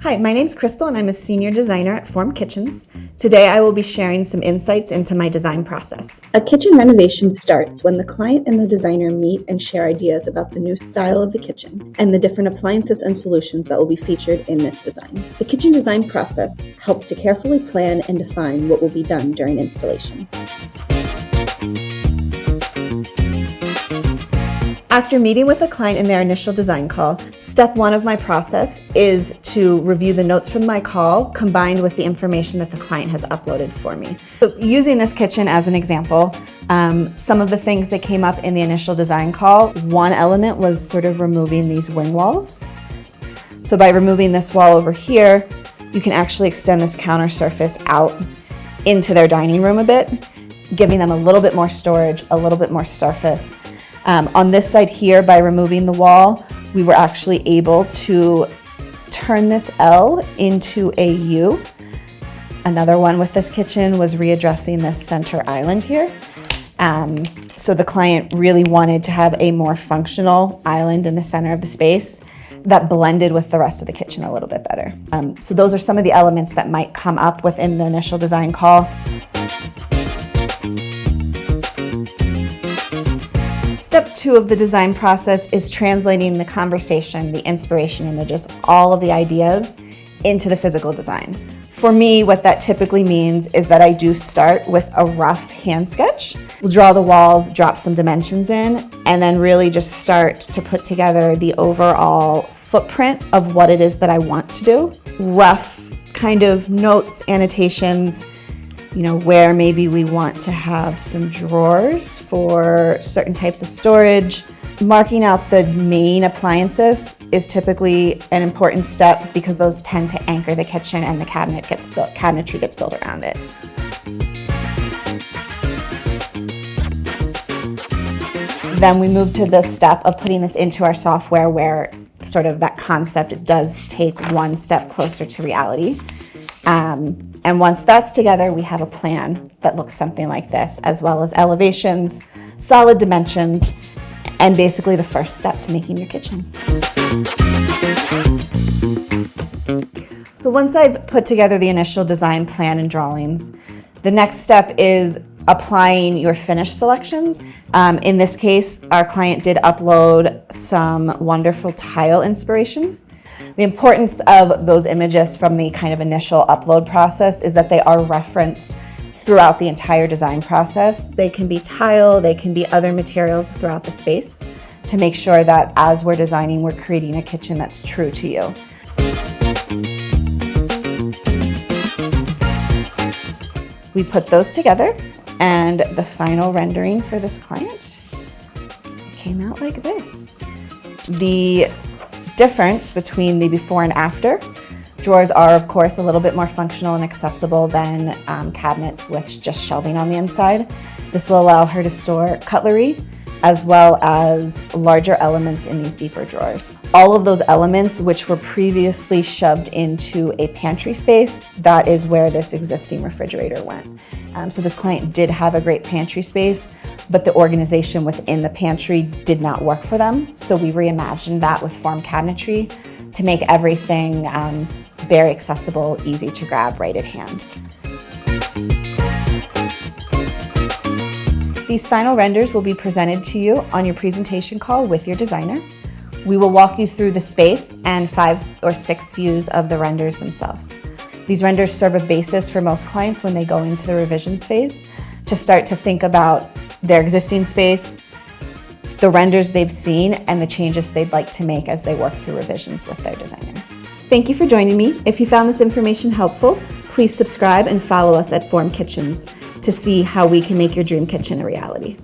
Hi, my name's Crystal and I'm a senior designer at Form Kitchens. Today I will be sharing some insights into my design process. A kitchen renovation starts when the client and the designer meet and share ideas about the new style of the kitchen and the different appliances and solutions that will be featured in this design. The kitchen design process helps to carefully plan and define what will be done during installation. After meeting with a client in their initial design call, step one of my process is to review the notes from my call combined with the information that the client has uploaded for me. So using this kitchen as an example, some of the things that came up in the initial design call, one element was sort of removing these wing walls. So by removing this wall over here, you can actually extend this counter surface out into their dining room a bit, giving them a little bit more storage, a little bit more surface. On this side here, by removing the wall, we were actually able to turn this L into a U. Another one with this kitchen was readdressing this center island here. So the client really wanted to have a more functional island in the center of the space that blended with the rest of the kitchen a little bit better. So those are some of the elements that might come up within the initial design call. Step two of the design process is translating the conversation, the inspiration images, all of the ideas into the physical design. For me, what that typically means is that I do start with a rough hand sketch. We'll draw the walls, drop some dimensions in, and then really just start to put together the overall footprint of what it is that I want to do. Rough kind of notes, annotations, where maybe we want to have some drawers for certain types of storage. Marking out the main appliances is typically an important step because those tend to anchor the kitchen and the cabinetry gets built around it. Then we move to the step of putting this into our software where sort of that concept does take one step closer to reality. And once that's together, we have a plan that looks something like this, as well as elevations, solid dimensions, and basically the first step to making your kitchen. So once I've put together the initial design plan and drawings, the next step is applying your finish selections. In this case, our client did upload some wonderful tile inspiration. The importance of those images from the kind of initial upload process is that they are referenced throughout the entire design process. They can be tile, they can be other materials throughout the space to make sure that as we're designing, we're creating a kitchen that's true to you. We put those together and the final rendering for this client came out like this. The difference between the before and after. Drawers are, of course, a little bit more functional and accessible than cabinets with just shelving on the inside. This will allow her to store cutlery as well as larger elements in these deeper drawers. All of those elements which were previously shoved into a pantry space, that is where this existing refrigerator went. So this client did have a great pantry space, but the organization within the pantry did not work for them. So we reimagined that with form cabinetry to make everything very accessible, easy to grab, right at hand. These final renders will be presented to you on your presentation call with your designer. We will walk you through the space and 5 or 6 views of the renders themselves. These renders serve a basis for most clients when they go into the revisions phase to start to think about their existing space, the renders they've seen, and the changes they'd like to make as they work through revisions with their designer. Thank you for joining me. If you found this information helpful, please subscribe and follow us at Form Kitchens to see how we can make your dream kitchen a reality.